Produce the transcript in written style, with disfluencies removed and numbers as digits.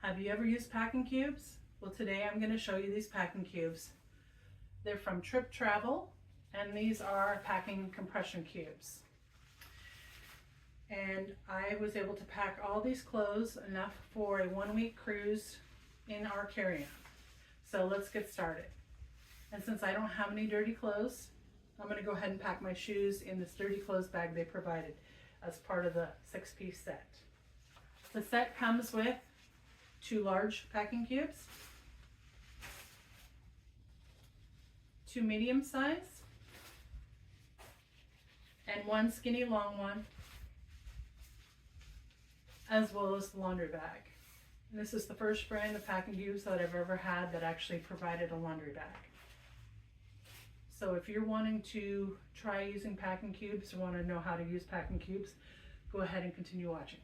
Have you ever used packing cubes? Well, today I'm going to show you these packing cubes. They're from Trip Travel, and these are packing compression cubes. And I was able to pack all these clothes enough for a 1-week cruise in our carry-on. So let's get started. And since I don't have any dirty clothes, I'm going to go ahead and pack my shoes in this dirty clothes bag they provided as part of the 6-piece set. The set comes with 2 large packing cubes, 2 medium size, and 1 skinny long one, as well as the laundry bag. And this is the first brand of packing cubes that I've ever had that actually provided a laundry bag. So if you're wanting to try using packing cubes or want to know how to use packing cubes, go ahead and continue watching.